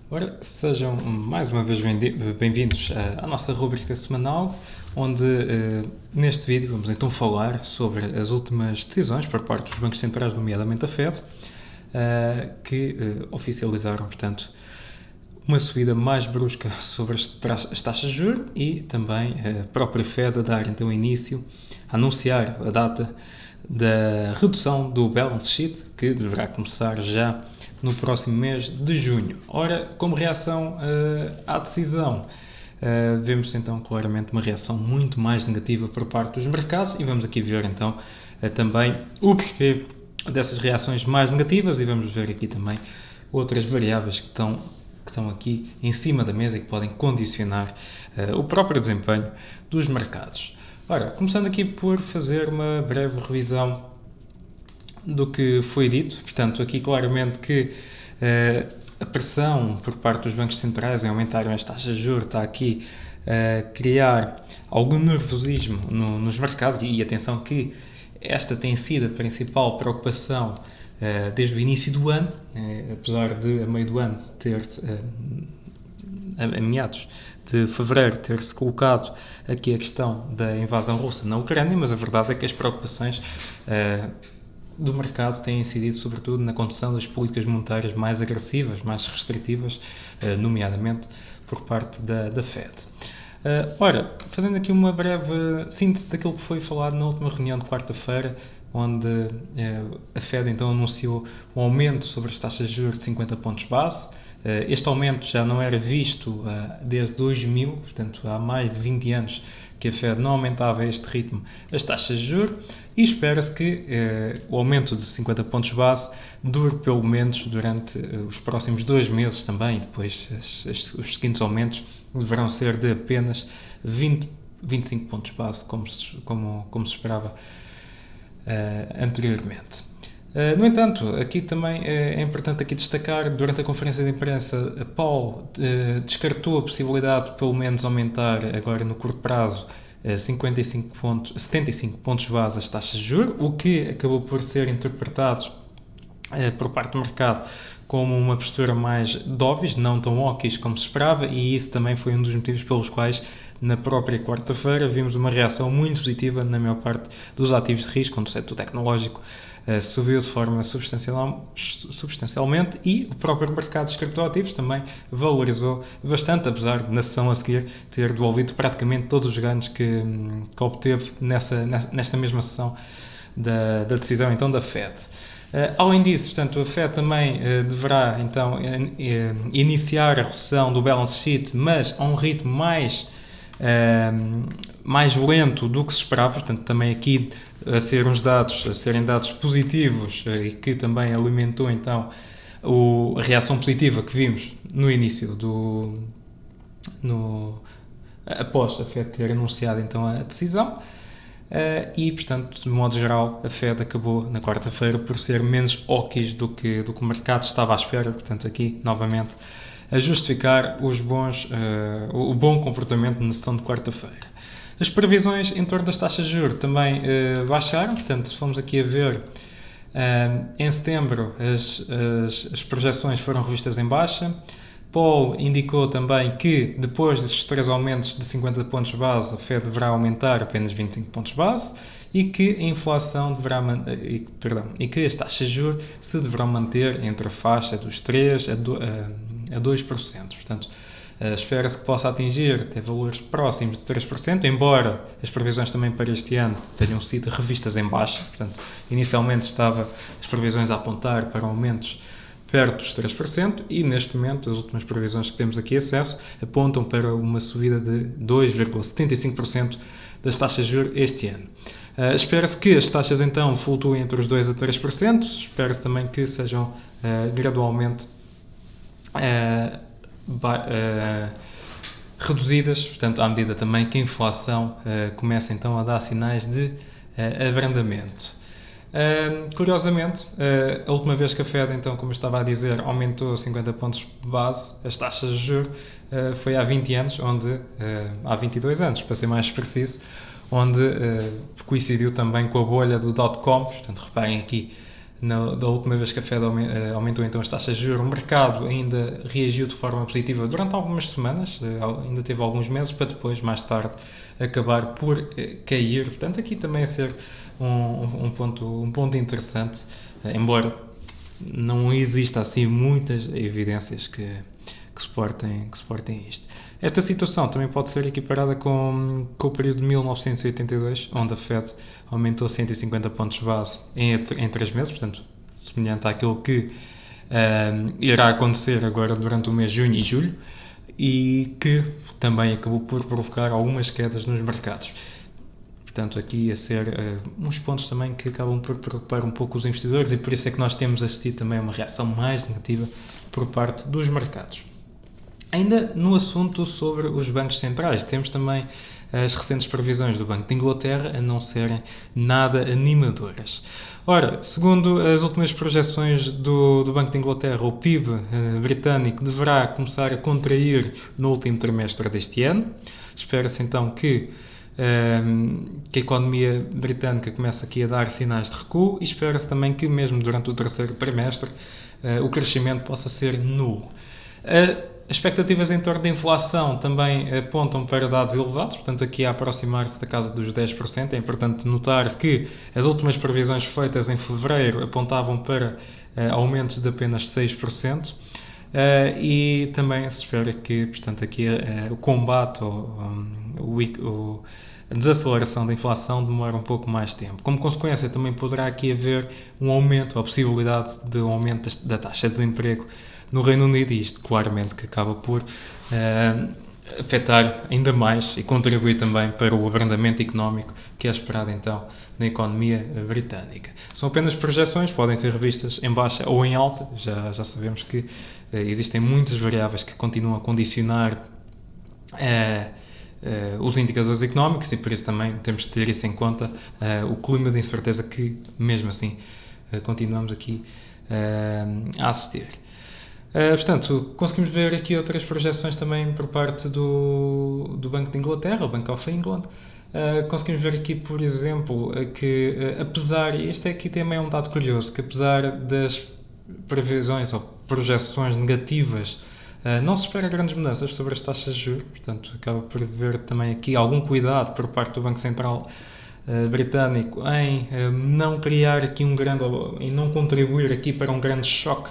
Ora, sejam mais uma vez bem-vindos à nossa rubrica semanal, onde neste vídeo vamos então falar sobre as últimas decisões por parte dos bancos centrais, nomeadamente a Fed, que oficializaram, portanto, uma subida mais brusca sobre as taxas de juros e também a própria Fed a dar então início, a anunciar a data da redução do balance sheet, que deverá começar já no próximo mês de junho. Ora, como reação à decisão, vemos então claramente uma reação muito mais negativa por parte dos mercados e vamos aqui ver então também o porquê dessas reações mais negativas e vamos ver aqui também outras variáveis que estão aqui em cima da mesa e que podem condicionar o próprio desempenho dos mercados. Ora, começando aqui por fazer uma breve revisão do que foi dito, portanto, aqui claramente que a pressão por parte dos bancos centrais em aumentarem as taxas de juros está aqui a criar algum nervosismo nos mercados e atenção que esta tem sido a principal preocupação desde o início do ano, apesar de a meio do ano a meados de fevereiro ter-se colocado aqui a questão da invasão russa na Ucrânia, mas a verdade é que as preocupações do mercado têm incidido sobretudo na condução das políticas monetárias mais agressivas, mais restritivas, nomeadamente por parte da Fed. Ora, fazendo aqui uma breve síntese daquilo que foi falado na última reunião de quarta-feira, onde a Fed então anunciou um aumento sobre as taxas de juros de 50 pontos base. Este aumento já não era visto desde 2000, portanto há mais de 20 anos que a Fed não aumentava a este ritmo as taxas de juros e espera-se que o aumento de 50 pontos base dure pelo menos durante os próximos 2 meses também, e depois os seguintes aumentos deverão ser de apenas 25 pontos base, como se esperava anteriormente. No entanto, aqui também é importante aqui destacar, durante a conferência de imprensa, a Powell descartou a possibilidade de pelo menos aumentar agora no curto prazo 75 pontos base as taxas de juros, o que acabou por ser interpretado por parte do mercado como uma postura mais dovish, não tão hawkish como se esperava, e isso também foi um dos motivos pelos quais na própria quarta-feira vimos uma reação muito positiva na maior parte dos ativos de risco, onde o setor tecnológico subiu de forma substancialmente e o próprio mercado dos criptoativos também valorizou bastante, apesar de na sessão a seguir ter devolvido praticamente todos os ganhos que obteve nesta mesma sessão da decisão então da Fed. Além disso, portanto, a Fed também deverá então iniciar a redução do balance sheet, mas a um ritmo mais lento do que se esperava, portanto, também aqui a serem dados positivos e que também alimentou então a reação positiva que vimos no início após a Fed ter anunciado então a decisão. E, portanto, de modo geral, a Fed acabou na quarta-feira por ser menos hawkish do que o mercado estava à espera, portanto, aqui novamente a justificar o bom comportamento na sessão de quarta-feira. As previsões em torno das taxas de juros também baixaram, portanto, se formos aqui a ver, em setembro as projeções foram revistas em baixa. Powell indicou também que depois destes 3 aumentos de 50 pontos base, a Fed deverá aumentar apenas 25 pontos base e que a inflação e que as taxas de juros se deverão manter entre a faixa dos 3% a 2%. Portanto, espera-se que possa atingir até valores próximos de 3%, embora as previsões também para este ano tenham sido revistas em baixa. Portanto, inicialmente estavam as previsões a apontar para aumentos perto dos 3% e neste momento as últimas previsões que temos aqui acesso apontam para uma subida de 2,75% das taxas de juros este ano. Espera-se que as taxas então flutuem entre os 2% a 3%, espera-se também que sejam gradualmente reduzidas, portanto, à medida também que a inflação começa então a dar sinais de abrandamento. Curiosamente, a última vez que a Fed, então, como eu estava a dizer, aumentou 50 pontos de base, as taxas de juros, foi há 20 anos, há 22 anos, para ser mais preciso, onde coincidiu também com a bolha do dot-com, portanto, reparem aqui da última vez que a Fed aumentou então as taxas de juros, o mercado ainda reagiu de forma positiva durante algumas semanas, ainda teve alguns meses, para depois, mais tarde, acabar por cair. Portanto, aqui também a ser um ponto interessante, embora não exista assim muitas evidências que suportem isto. Esta situação também pode ser equiparada com o período de 1982, onde a Fed aumentou 150 pontos base em 3 meses, portanto, semelhante àquilo que irá acontecer agora durante o mês de junho e julho, e que também acabou por provocar algumas quedas nos mercados. Portanto, aqui a ser uns pontos também que acabam por preocupar um pouco os investidores, e por isso é que nós temos assistido também a uma reação mais negativa por parte dos mercados. Ainda no assunto sobre os bancos centrais, temos também as recentes previsões do Banco de Inglaterra a não serem nada animadoras. Ora, segundo as últimas projeções do Banco de Inglaterra, o PIB britânico deverá começar a contrair no último trimestre deste ano. Espera-se então que a economia britânica comece aqui a dar sinais de recuo, e espera-se também que mesmo durante o terceiro trimestre o crescimento possa ser nulo. As expectativas em torno da inflação também apontam para dados elevados, portanto aqui a aproximar-se da casa dos 10%. É importante notar que as últimas previsões feitas em fevereiro apontavam para aumentos de apenas 6%, e também se espera que, portanto, aqui o combate a desaceleração da inflação demora um pouco mais tempo. Como consequência, também poderá aqui haver um aumento, a possibilidade de um aumento da taxa de desemprego no Reino Unido, e isto claramente que acaba por afetar ainda mais e contribuir também para o abrandamento económico que é esperado então na economia britânica. São apenas projeções, podem ser revistas em baixa ou em alta, já sabemos que existem muitas variáveis que continuam a condicionar os indicadores económicos, e por isso também temos de ter isso em conta, o clima de incerteza que mesmo assim continuamos aqui a assistir. Portanto, conseguimos ver aqui outras projeções também por parte do Banco de Inglaterra, o Bank of England. Conseguimos ver aqui, por exemplo, que apesar, e este aqui também é um dado curioso, que apesar das previsões ou projeções negativas, não se espera grandes mudanças sobre as taxas de juros, portanto acaba por haver também aqui algum cuidado por parte do Banco Central britânico em não criar aqui em não contribuir aqui para um grande choque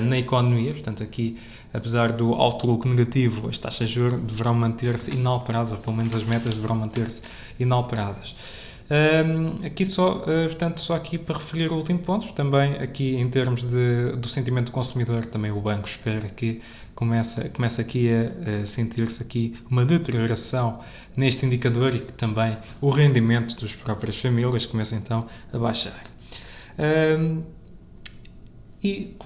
na economia. Portanto, aqui, apesar do outlook negativo, as taxas de juros deverão manter-se inalteradas, ou pelo menos as metas deverão manter-se inalteradas. Aqui portanto, só aqui para referir o último ponto, também aqui em termos do sentimento do consumidor, também o banco espera que comece aqui a sentir-se aqui uma deterioração neste indicador, e que também o rendimento das próprias famílias começa então a baixar. E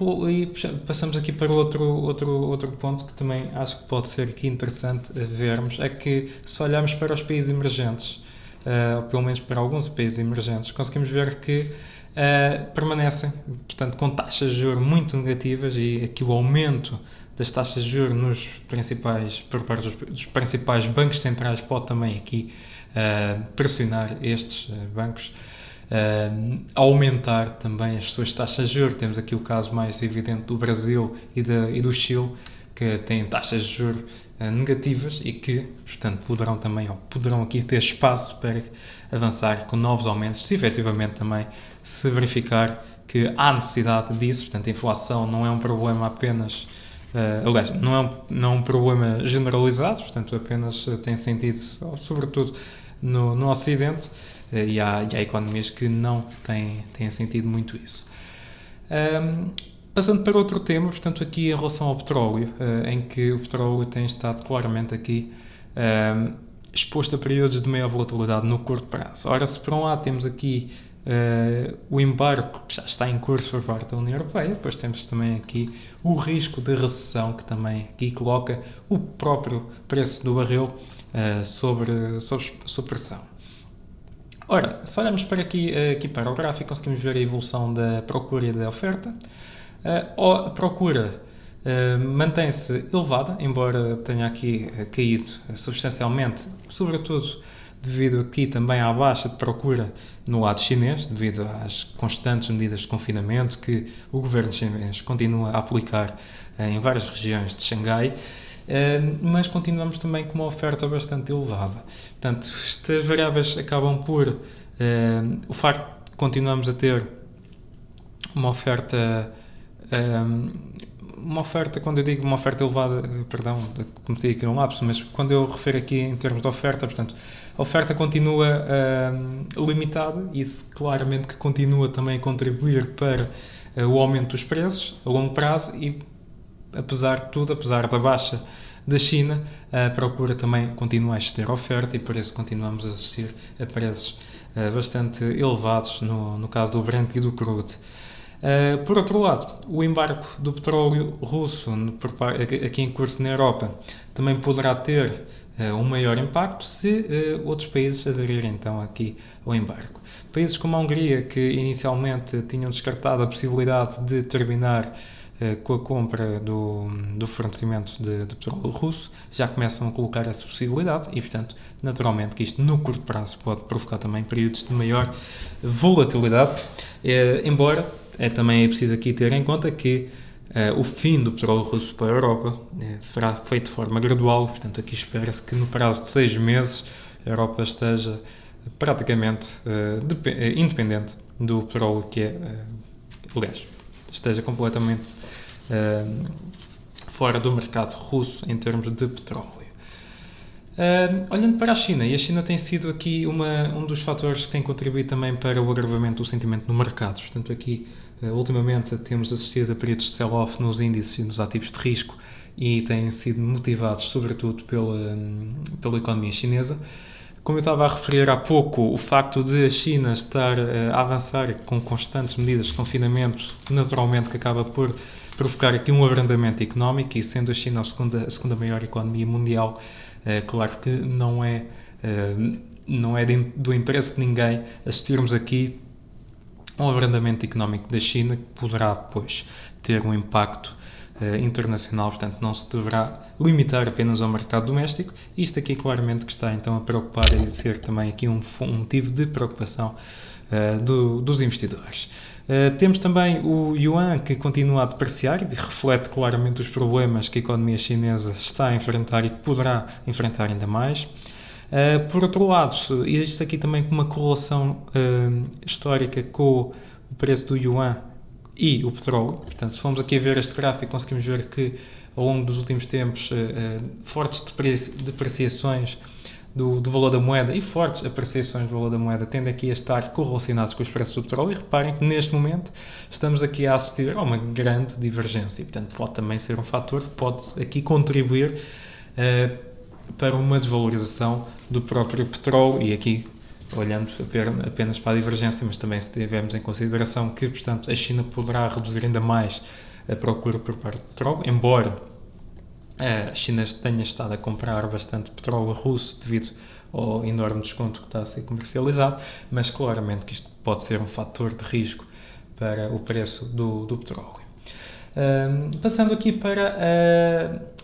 passamos aqui para outro ponto que também acho que pode ser aqui interessante vermos, é que se olharmos para os países emergentes, ou pelo menos para alguns países emergentes, conseguimos ver que permanecem, portanto, com taxas de juros muito negativas, e aqui o aumento das taxas de juros por parte dos principais bancos centrais pode também aqui pressionar estes bancos a aumentar também as suas taxas de juros. Temos aqui o caso mais evidente do Brasil e do Chile, que têm taxas de juros negativas e que, portanto, poderão aqui ter espaço para avançar com novos aumentos, se efetivamente também se verificar que há necessidade disso. Portanto, a inflação não é um problema apenas, aliás, não é um problema generalizado, portanto, apenas tem sentido, sobretudo, no Ocidente, e há economias que não têm sentido muito isso. Passando para outro tema, portanto, aqui em relação ao petróleo, em que o petróleo tem estado claramente aqui exposto a períodos de maior volatilidade no curto prazo. Ora, se por um lado temos aqui o embargo que já está em curso por parte da União Europeia, depois temos também aqui o risco de recessão, que também aqui coloca o próprio preço do barril sob pressão. Ora, se olharmos para aqui para o gráfico, conseguimos ver a evolução da procura e da oferta. A procura mantém-se elevada, embora tenha aqui caído substancialmente, sobretudo devido aqui também à baixa de procura no lado chinês, devido às constantes medidas de confinamento que o governo chinês continua a aplicar em várias regiões de Xangai. Mas continuamos também com uma oferta bastante elevada. Portanto, estas variáveis acabam por o facto de continuamos a ter uma oferta, quando eu digo uma oferta elevada, perdão, cometi aqui um lapso, mas quando eu refiro aqui em termos de oferta, portanto, a oferta continua limitada, e isso claramente que continua também a contribuir para o aumento dos preços a longo prazo e, apesar de tudo, apesar da baixa da China, a procura também continua a exceder a oferta e por isso continuamos a assistir a preços bastante elevados no caso do Brent e do crude. Por outro lado, o embargo do petróleo russo aqui em curso na Europa também poderá ter um maior impacto se outros países aderirem então aqui ao embargo. Países como a Hungria, que inicialmente tinham descartado a possibilidade de terminar com a compra do fornecimento de petróleo russo, já começam a colocar essa possibilidade e, portanto, naturalmente que isto no curto prazo pode provocar também períodos de maior volatilidade, embora também é preciso aqui ter em conta que o fim do petróleo russo para a Europa será feito de forma gradual, portanto aqui espera-se que no prazo de 6 meses a Europa esteja praticamente independente do petróleo que aliás, esteja completamente fora do mercado russo em termos de petróleo. Olhando para a China, e a China tem sido aqui um dos fatores que tem contribuído também para o agravamento do sentimento no mercado. Portanto, aqui, ultimamente, temos assistido a períodos de sell-off nos índices e nos ativos de risco e têm sido motivados, sobretudo, pela economia chinesa. Como eu estava a referir há pouco, o facto de a China estar a avançar com constantes medidas de confinamento, naturalmente que acaba por provocar aqui um abrandamento económico, e sendo a China a segunda maior economia mundial, claro que não é do interesse de ninguém assistirmos aqui a um abrandamento económico da China, que poderá, pois, ter um impacto internacional, portanto não se deverá limitar apenas ao mercado doméstico. Isto aqui claramente que está então a preocupar e ser também aqui um motivo de preocupação dos investidores. Temos também o yuan, que continua a depreciar e reflete claramente os problemas que a economia chinesa está a enfrentar e que poderá enfrentar ainda mais. Por outro lado, existe aqui também uma correlação histórica com o preço do yuan e o petróleo. Portanto, se formos aqui a ver este gráfico, conseguimos ver que ao longo dos últimos tempos fortes depreciações do valor da moeda e fortes apreciações do valor da moeda tendem aqui a estar correlacionados com os preços do petróleo, e reparem que neste momento estamos aqui a assistir a uma grande divergência, e portanto pode também ser um fator que pode aqui contribuir para uma desvalorização do próprio petróleo, e aqui olhando apenas para a divergência, mas também se tivermos em consideração que, portanto, a China poderá reduzir ainda mais a procura por parte do petróleo, embora a China tenha estado a comprar bastante petróleo russo devido ao enorme desconto que está a ser comercializado, mas claramente que isto pode ser um fator de risco para o preço do petróleo. Passando aqui para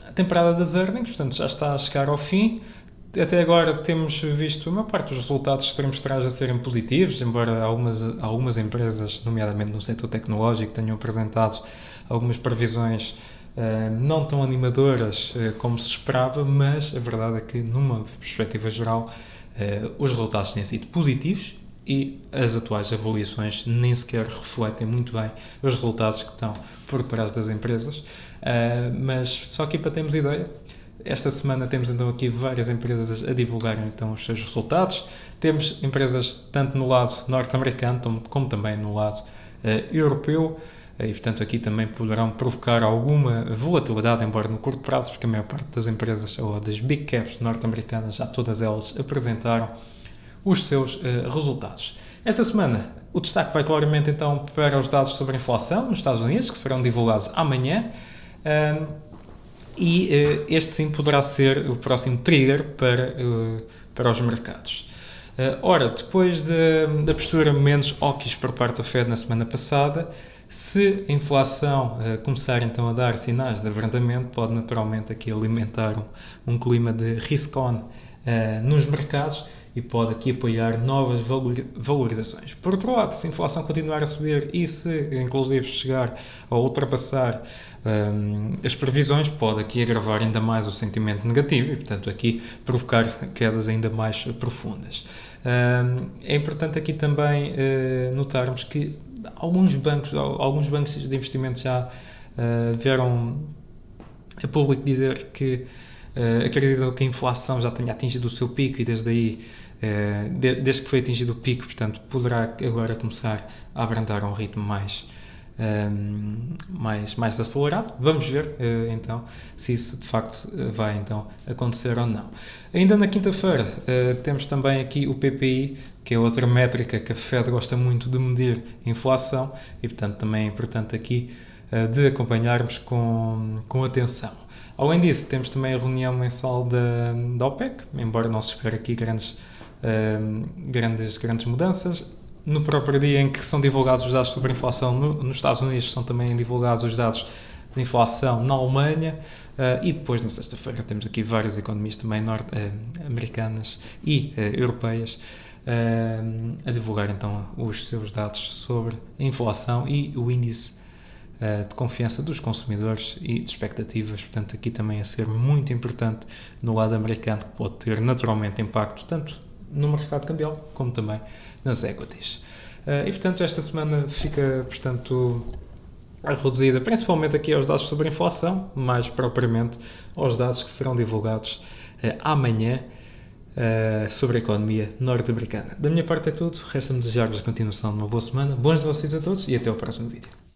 a temporada das earnings, portanto já está a chegar ao fim. Até agora temos visto a maior parte dos resultados trimestrais a serem positivos, embora algumas empresas, nomeadamente no setor tecnológico, tenham apresentado algumas previsões não tão animadoras como se esperava, mas a verdade é que, numa perspectiva geral, os resultados têm sido positivos e as atuais avaliações nem sequer refletem muito bem os resultados que estão por trás das empresas. Mas só aqui para termos ideia, esta semana temos então aqui várias empresas a divulgarem então os seus resultados. Temos empresas tanto no lado norte-americano como também no lado europeu, e portanto aqui também poderão provocar alguma volatilidade, embora no curto prazo, porque a maior parte das empresas ou das big caps norte-americanas, já todas elas apresentaram os seus resultados. Esta semana o destaque vai claramente então para os dados sobre a inflação nos Estados Unidos, que serão divulgados amanhã. E este sim poderá ser o próximo trigger para os mercados. Ora, depois da postura menos hawkish por parte da Fed na semana passada, se a inflação começar então a dar sinais de abrandamento, pode naturalmente aqui alimentar um clima de risk-on nos mercados, e pode aqui apoiar novas valorizações. Por outro lado, se a inflação continuar a subir e se inclusive chegar a ultrapassar as previsões, pode aqui agravar ainda mais o sentimento negativo e, portanto, aqui provocar quedas ainda mais profundas. É importante aqui também notarmos que alguns bancos de investimento já vieram a público dizer que acreditam que a inflação já tenha atingido o seu pico e desde aí, desde que foi atingido o pico, portanto, poderá agora começar a abrandar a um ritmo mais acelerado. Vamos ver então se isso de facto vai então acontecer ou não. Ainda na quinta-feira temos também aqui o PPI, que é outra métrica que a Fed gosta muito de medir a inflação e, portanto, também é importante aqui de acompanharmos com atenção. Além disso, temos também a reunião mensal da OPEC, embora não se espere aqui grandes mudanças. No próprio dia em que são divulgados os dados sobre a inflação nos Estados Unidos, são também divulgados os dados de inflação na Alemanha e depois, na sexta-feira, temos aqui várias economias também americanas e europeias a divulgar então os seus dados sobre a inflação e o índice de confiança dos consumidores e de expectativas, portanto aqui também a ser muito importante no lado americano, que pode ter naturalmente impacto tanto no mercado cambial como também nas equities. E portanto esta semana fica, portanto, reduzida principalmente aqui aos dados sobre a inflação, mais propriamente aos dados que serão divulgados amanhã sobre a economia norte-americana. Da minha parte é tudo, resta-me desejar-vos a continuação de uma boa semana, bons negócios a todos e até ao próximo vídeo.